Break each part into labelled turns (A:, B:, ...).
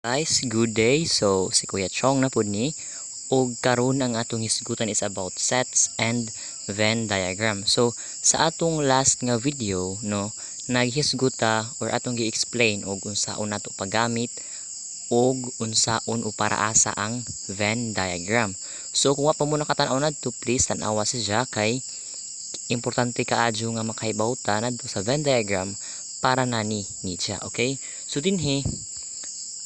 A: Guys, good day. So, si Kuya Chong na po ni og karon ang atong hisgutan is about sets and Venn diagram. So, sa atong last nga video, no, naghisguta or atong gi-explain og unsaon nato paggamit og unsaon o para asa ang Venn diagram. So, kung wa pa mo nakatan-aw nadto, please tan-awa siya kay importante kaadyo nga makahibaw ta nadto sa Venn diagram para nani siya, okay? So, dinhi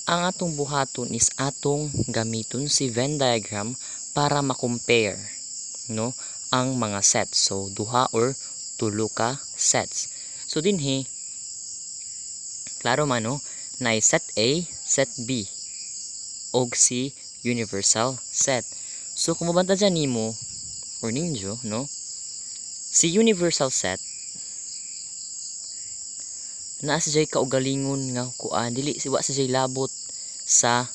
A: ang atong buhaton is atong gamiton si Venn diagram para ma-compare, no, ang mga sets. So duha or tulo ka sets. So dinhi klaro man no, na set A, set B og si universal set. So kung mabanta dyan nimo or ninyo, no, si universal set naa sa jay kaugalingon nga kuan dili siwa sa jay labot sa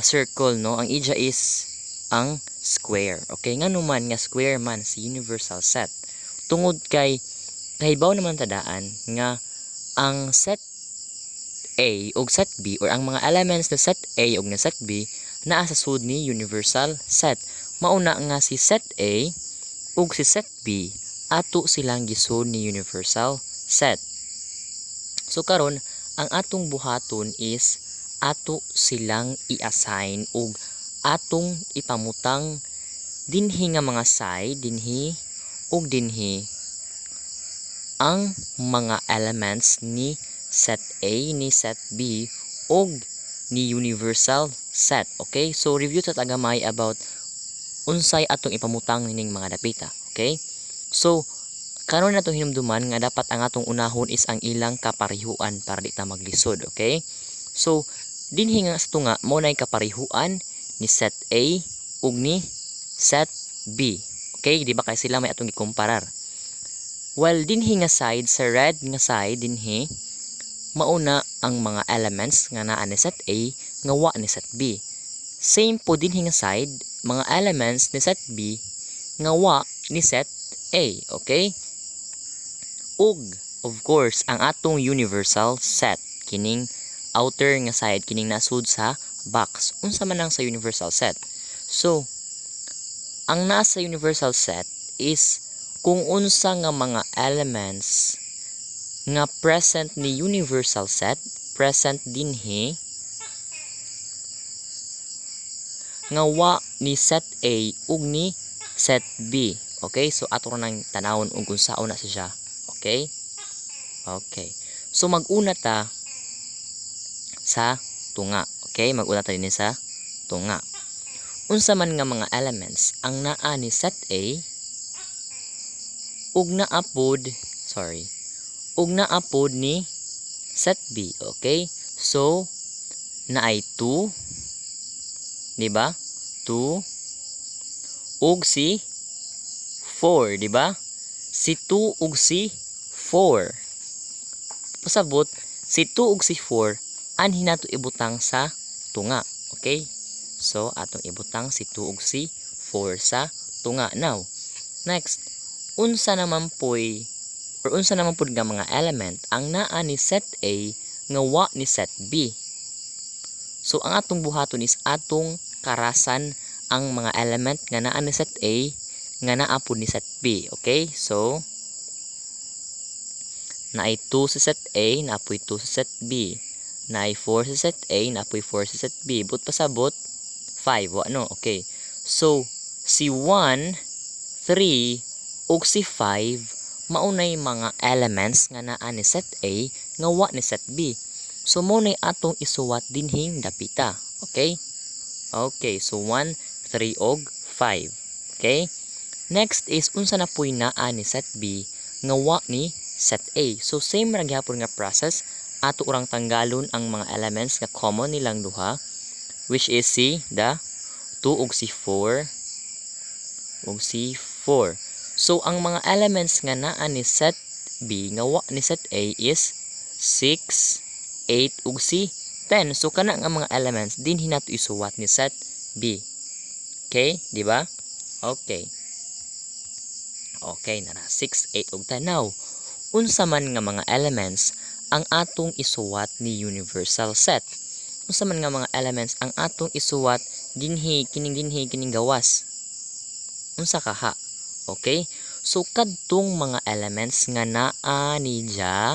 A: circle, no. Ang ija is ang square, okay? Nga naman nga square man si universal set tungod kay kahibaw naman tadaan nga ang set A ug set B or ang mga elements na set A ug na set B naa sa sud ni universal set. Mauna nga si set A ug si set B ato silang gisud ni universal set. So karon ang atong buhaton is ato silang i-assign ug atong ipamutang dinhi nga mga side dinhi ug dinhi ang mga elements ni set A, ni set B ug ni universal set. Okay? So review ta tagamay about unsay atong ipamutang ning mga dapita. Okay? So karon nato hinumduman nga dapat ang atong unahon is ang ilang kaparihuan para di ta maglisod, okay? So dinhi nga sa tunga mo nay kaparihuan ni set A ug ni set B. Okay, di ba kay sila may atong gikumparar. While dinhi nga side sa red nga side dinhi mauna ang mga elements nga naa ni set A nga wa ni set B. Same po dinhi nga side mga elements ni set B nga wa ni set A, okay? Ug of course ang atong universal set kining outer nga side kining nasud sa box unsa man ang sa universal set. So ang nasa universal set is kung unsa nga mga elements nga present ni universal set present dinhi nga wa ni set A ug ni set B. Okay, so ato ra nang tanawon ug unsaon na siya. Okay? Okay. So mag-una ta sa tunga. Okay? Mag-una ta din sa tunga. Unsa man nga mga elements ang naa ni set A ug naapod ni set B. Okay? So naay 2, di ba? 2 ug si 4, di ba? Si 2 ug si 4. Pasabot, si 2 ug si 4 anhi nato ibutang sa tunga. Okay? So, atong ibutang si 2 ug si 4 sa tunga. Now, next, unsa naman pud nga mga element ang naa ni set A nga wa ni set B. So, ang atong buhaton is atong karasan ang mga element nga naa ni set A nga naa pud ni set B. Okay? So, naay 2 sa set A, naapoy 2 sa set B. Naay 4 sa set A, naapoy 4 sa set B. But pasabot 5, no? Okay. So, si 1, 3 ug si 5 maunay mga elements nga naa ni set A nga wa ni set B. So mo nay atong isuwat dinhing dapita. Okay? Okay, so 1, 3 ug 5. Okay? Next is unsa na puy naa ni set B nga wa ni set A. So same ra gyapon nga process ato urang tanggalon ang mga elements nga common nilang duha which is si 2 ug si 4 ug si 4. So ang mga elements nga naa ni set B nga wa ni set A is 6, 8 ug si 10. So kana nga mga elements dinhi nato isuwat ni set B. Okay, di ba? Okay. Okay na 6, 8 ug 10. Now, unsa man nga mga elements ang atong isuwat ni universal set? unsa man nga mga elements ang atong isuwat dinhi kining gawas? Unsa kaha? Okay? So kadtong mga elements nga naa ni dya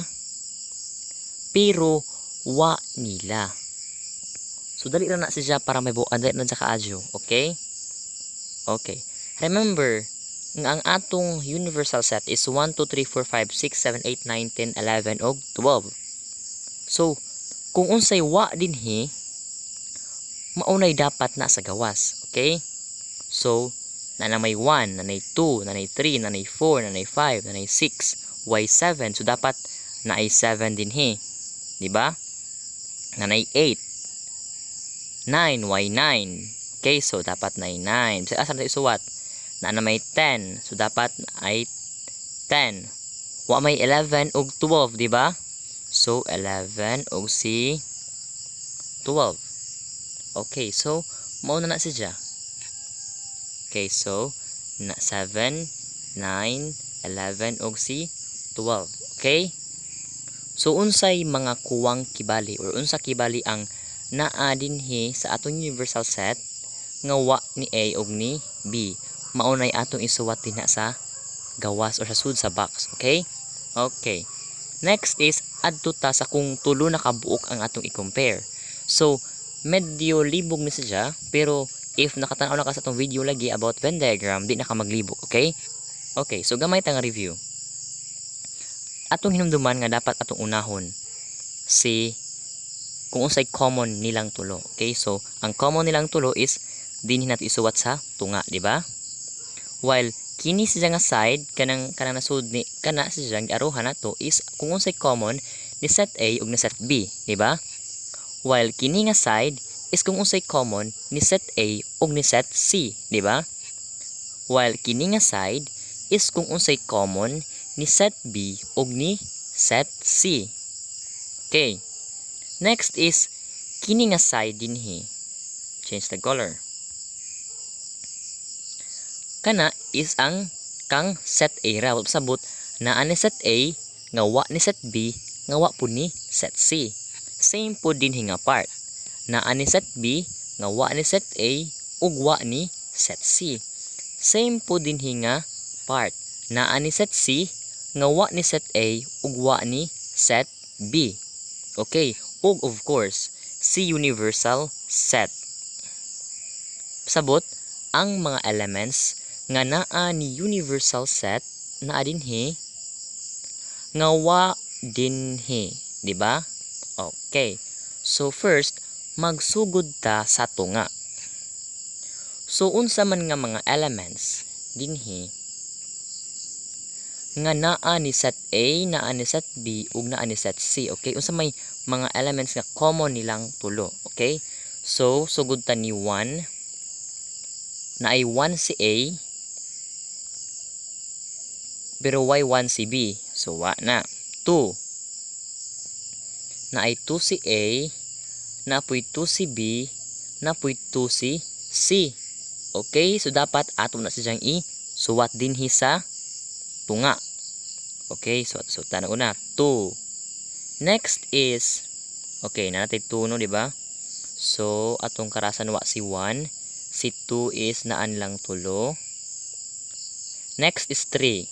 A: pero wa nila. So dali ra na siya para may buan dali na sa kaadyo. Okay? Okay. Remember nga ang atong universal set is 1 2 3 4 5 6 7 8 9 10 11 og 12. So kung unsay wa dinhi maunay dapat na sa gawas. Okay? So na may 1, na may 2, na may 3, na may 4, na may 5, na may 6, y7. So dapat na ay 7 dinhi. Di ba? Na may 8, 9, y9. Okay, so dapat na ay 9. So asa na isuwat? Na may 10. So dapat ay 10. Wa may 11 ug 12, di ba? So 11 ug si 12. Okay, so mao na siya. Okay, so na 7, 9, 11 ug si 12. Okay? So unsay mga kuwang kibali or unsa kibali ang naa dinhi sa atong universal set nga wa ni A ug ni B. Maunay atong isuwat dinha sa gawas or sa sud sa box. Okay? Okay. Next is adto ta sa kung tulo na kabuok ang atong i-compare. So medyo libog ni siya pero if nakatanaw na ka sa itong video lagi about Venn diagram, di na ka maglibog, okay? Okay, so gamay ta nga review. Atong hinumduman nga dapat atong unahon si kung unsay common nilang tulo. Okay, so ang common nilang tulo is dinhi nato isuwat sa tunga, di ba? While kini siya nga side kanang nasud ni kana siya nga aruha nato is kung unsay common ni set A ug ni set B, di ba? While kini nga side is kung unsay common ni set A ug ni set C, di ba? While kini nga side is kung unsay common ni set B ug ni set C. Okay. Next is kini nga side dinhi. Change the color. Kana is ang kang set A ra. Wala pasabot na ani set A nga wa ni set B nga wa pud ni set C. Same po dinhi nga part. Na ani set B nga wa ni set A ug wa ni set C. Same po dinhi nga part. Na ani set C nga wa ni set A ug wa ni set B. Okay, ug of course, si universal set. Pasabot ang mga elements nga naa ni universal set naa dinhi nga wa dinhi, di ba? Okay. So first, magsugod ta sa tunga. So unsa man nga mga elements dinhi nga naa ni set A, naa ni set B ug naa ni set C. Okay? Unsa may mga elements nga common nilang tulo. Okay? So sugod ta ni 1 na ay 1 si A pero why 1 si B? So wa na. 2 na ay 2 si A, na apoy 2 si B, na apoy 2 si C. Okay? So dapat ato na siyang i-suwat dinhi sa tunga. Okay? So tanong una 2. Next is okay, na natin 2 no, di ba? So atong karasan wa si 1, si 2 is naan lang tulo. Next is 3.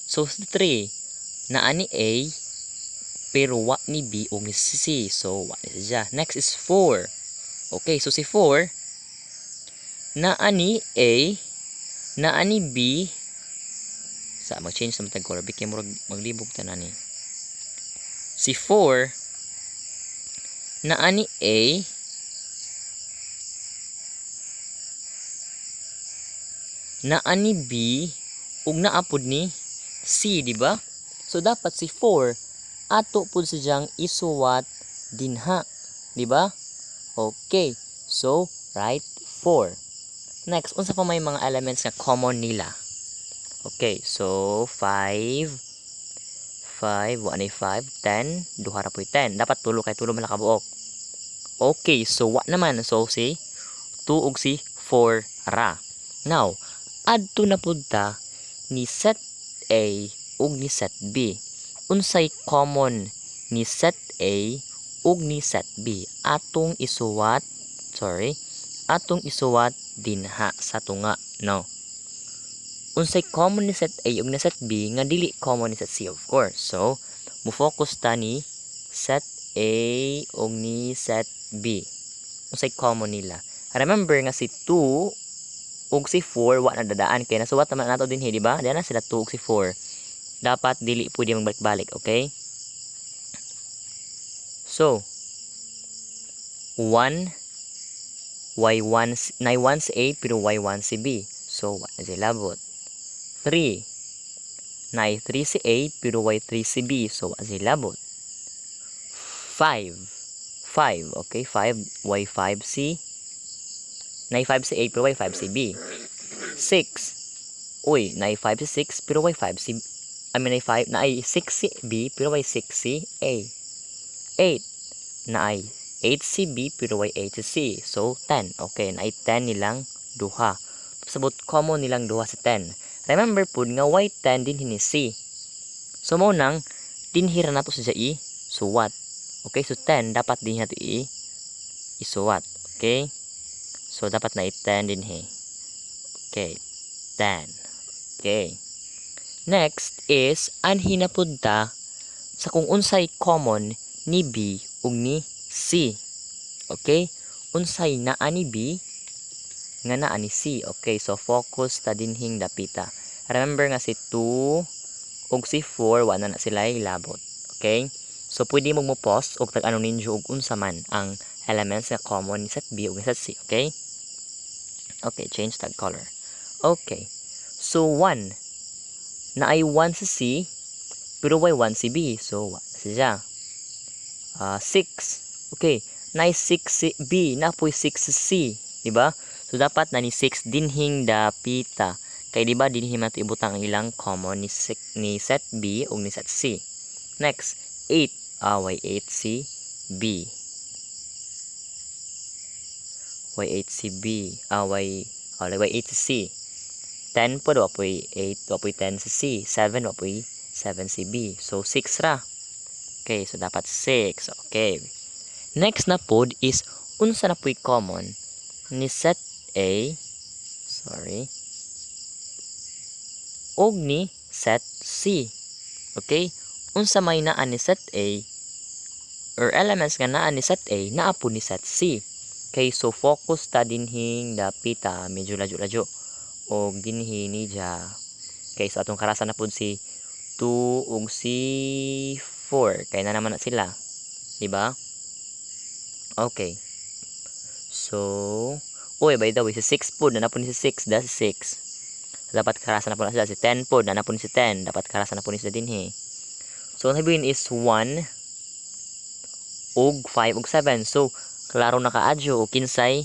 A: So si 3 naa ni A pero wa ni B o ni C. So wa ni siya. Next is 4. Okay, so si 4 naa ni A, naa ni B. Sa mag-change sa matag color bigyan mo maglibog tanan ni. Si 4 naa ni A, naa ni B ug naa pud ni C, di ba? So dapat si 4 ato pud siyang isuwat dinha, di ba? Okay. So write 4. Next, unsa pa may mga elements nga common nila? Okay, so 5 wa ni 5, 10, duha ra poy 10. Dapat tulo kay tulo man nakabuok. Okay, so wa naman. So si 2 ug si 4 ra. Now, adto na pud ta ni set A ug ni set B. Unsay common ni set A ug ni set B. Atong isuwat dinha sa tunga, no? Unsay common ni set A ug ni set B nga dili common ni set C, of course. So, mo-focus ta ni set A ug ni set B. Unsay common nila? Remember nga si 2 ug si 4 wa na dadaan kay nasuwat naman nato dinhi, di ba? Diyan na sila 2 ug si 4. Dapat dili pwede magbalik-balik, okay? So, 1 y1 y1 si A pero y1 si B. So, what is ilabot? 3 na 3 si A pero y3 si B. So, what is ilabot? 5 okay? 5 y5 si na 5 si A pero y5 si B. 6 na 5 si 6 pero y5 si na 6 si B pero y6 si A. 8 na 8 si B pero y8 si C. So 10. Okay, na 10 nilang duha. Sabot common nilang duha sa 10. Remember pud nga y10 din ni C. So mo nang dinhira nato sa i suwat. Okay, so 10 dapat din nato isuwat. Okay? So dapat na 10 din he. Okay, 10. Okay. Next is anhi na pud ta sa kung unsay common ni B ug ni C. Okay? Unsay naa ni B nga naa ni C. Okay, so focus ta dinhing dapita. Remember nga si 2 ug si 4 wa na sila ilabot. Okay? So pwede mo mo-pause og tag-ano ninyo og unsa man ang elements nga common ni set B ug ni set C. Okay? Okay, change tag color. Okay. So 1 na ay 1 si C pero y1 si B. So what siya? 6. Okay, na 6 si B, na po'y 6 si C, di ba? So dapat na ni 6 dinhing dapita. Kay di ba dinhi man ibutang ang ilang common ni set B ug ni set C. Next, 8. Y8 si B. Y8 si B. Y8 si C. 10 po wapoy 8, wapoy 10 si C. 7 wapoy 7 si B. So 6 ra. Okay, so dapat 6. Okay. Next na pod is unsa na po'y common ni set A ug ni set C. Okay? Unsa may naa ni set A or elements nga naa ni set A naa po ni set C. Okay, so focus ta dinhing dapita medyo ladyo-ladyo og dinhi ni ja. Okay, so atong karasan na pod si 2 ug si 4 kay na naman na sila, di ba? Okay. So, by the way, si 6 pod na po ni si 6, that's 6. So, dapat karasan na po na sila si 10 pod na po ni si 10, dapat karasan na po ni sila dinhi. So, ang sabihin is 1 ug 5 ug 7. So, klaro na kaadyo o kinsay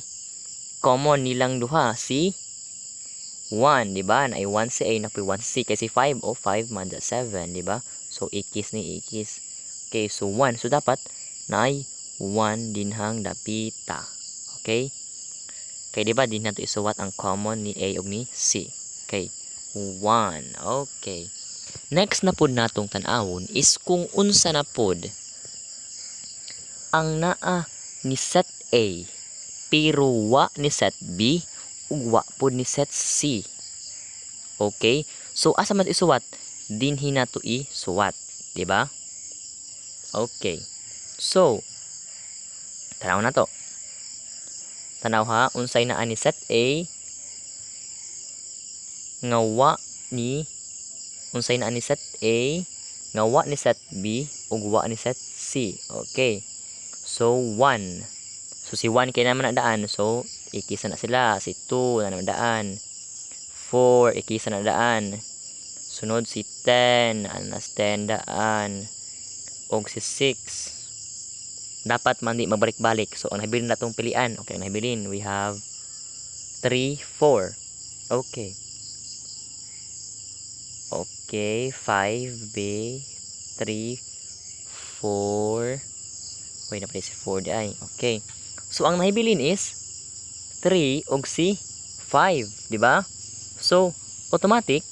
A: common nilang duha si 1, di ba? Na 1 si A na po 1 si C kasi 5 o 5 man 7, di ba? So, ikis ni ikis. Okay, so 1. So, dapat na 1 dinhang dapita. Okay? Kaya di ba din nato isuwat ang common ni A ug ni C. Okay. 1. Okay. Next na pod natong tan-awon is kung unsa na pod ang naa ni set A pero wa ni set B ug wa pod ni set C. Okay? So asa man isuwat? Dinhi nato isuwat, di ba? Okay. So tanaw na to. Tanaw ha, unsay naa ni set A nga wa ni unsay naa ni set A nga wa ni set B ug wa ni set C. Okay. So 1. So si 1 kay naman na daan. So ikisa na sila. Si 2 na naman daan. 4 ikisa na daan. Sunod si 10 anas 10 daan. Og si 6 dapat man di magbalik-balik. So, ang nabilin na itong pilian. Okay, ang nabilin. We have 3, 4. Okay. Okay, 5, B, 3, 4. Wait, na pala si 4 di ay. Okay. So, ang nabilin is 3 og si 5. Diba? So, automatic,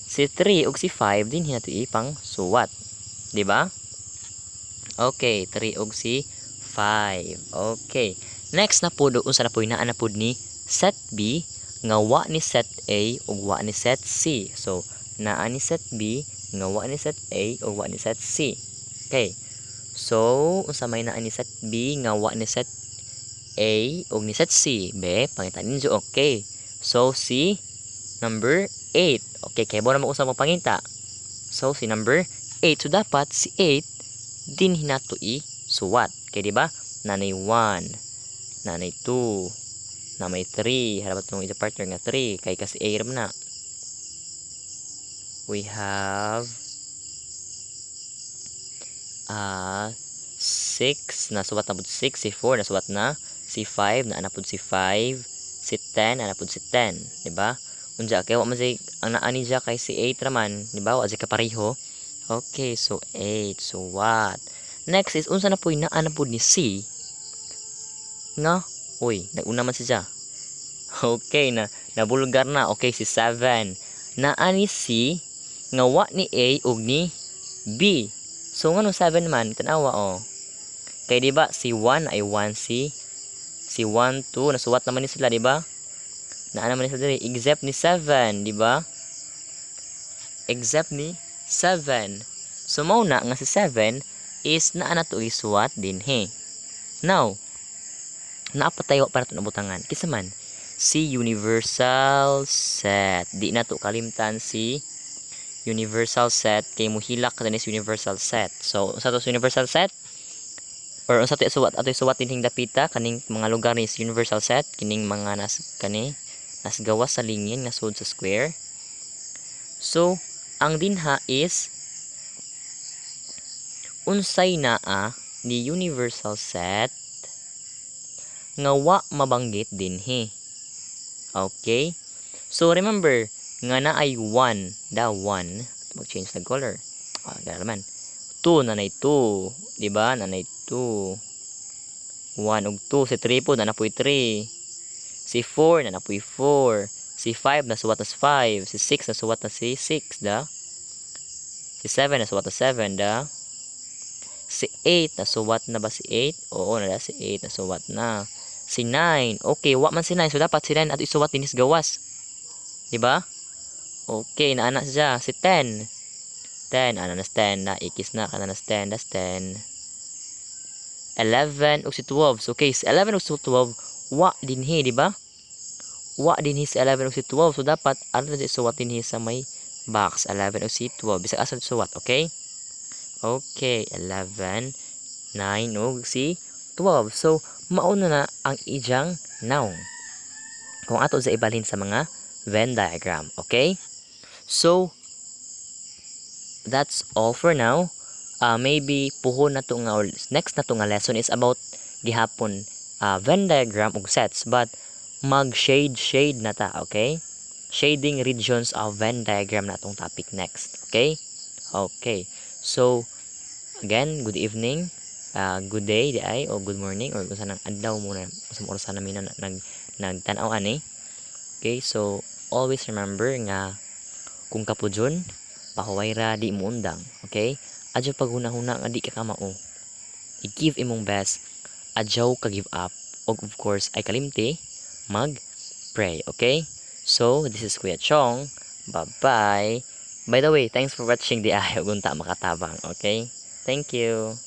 A: si 3 og si 5 din nato ipang suwat. Diba? Okay, 3 og si 5. Okay. Next na pud unsa na pud naa na pud ni set B nga wa ni set A ug wa ni set C. So naa ni set B nga wa ni set A ug wa ni set C. Okay. So unsa may naa ni set B nga wa ni set A ug ni set C? Be, pangita ninyo. Okay. So si number 8. Okay, kay mo na mo usab pangita. So si number 8. So dapat si 8 din hinato i-suwat. Kay di ba? Nanay 1, nanay 2, na may 3. Harapat tong isa partner nga 3. Kay kasi A ram na. We have 6 na suwat na pud 6, si 4 na suwat na, si 5 na anapod si 5, si 10 na anapod si 10, di ba? Unja kay wa man say ang naa ni kay si 8 raman, di ba? Wa say kapareho. Okay, so 8. So what? Next is unsa na poy naa na pud ni C nga uy, naguna man siya. Okay na nabulgar na. Okay, si 7 naa ni C nga wa ni A ug ni B. So ngano 7 man tanawa oh. Kay di ba si 1 ay 1C, si 1 2 nasuwat naman ni sila di ba? Naa naman ni sila diri except ni 7, di ba? Except ni 7. So mao na nga si 7 is naa na to isuwat dinhi. Now, naapatayo para to nabutangan. Kisa man si universal set. Di na to kalimtan si universal set kay muhilak ka ni universal set. So, unsa to universal set? Or unsa to suwat ato suwat dinhing dapita kaning mga lugar ni universal set kining mga nas gawas sa linya nga sud sa square. So, ang dinha is unsay naa ni universal set nga wa mabanggit dinhi. Okay? So, remember, nga na ay 1, da 1, mag-change na color. Ganun naman. 2, nanay 2, di ba? Nanay 2. 1 ug 2, si 3 po, nanapoy 3. Si 4, nanapoy 4. Si 5, nasuwat na 5. Si 6, nasuwat na si 6, da? Si 7, nasuwat na 7, da? Si 8, nasuwat na ba si 8? Oo, nada si 8, nasuwat na. Si 9, okay, wa man si 9. So, dapat si 9 ato isuwat din is gawas. Diba? Okay, naana siya. Si 10. 10, ana nas 10 na. Ikis na, kana nas 10, das 10. 11, o si 12. So, okay, si 11 o si 12, wa dinhi, diba? Wa dinhi si 11 o si 12. So, dapat, ano na isuwat dinhi sa may box. 11 o si 12. Bisag asa isuwat, okay? Okay, 11, 9, o si 12. So, mauna na ang ijang noun. Kung ato sa ibalhin sa mga Venn diagram. Okay? So, that's all for now. Maybe puhon na to nga, or next na to nga lesson is about gihapon Venn diagram ug sets. But, mag-shade na ta. Okay? Shading regions of Venn diagram na tong topic next. Okay? Okay. So, again, good evening. Good day di ay o good morning or kung saan adlaw muna sa oras na namin nagtanaw ani. Okay, so always remember nga kung kapudyon pahuway ra di mo undang. Okay, adyo pag hunahuna nga di ka kamao, i-give imong best, adyaw ka give up, og of course ay kalimti mag pray. Okay, so this is Kuya Chong. Bye bye. By the way, thanks for watching di ay ug unta makatabang. Okay, thank you.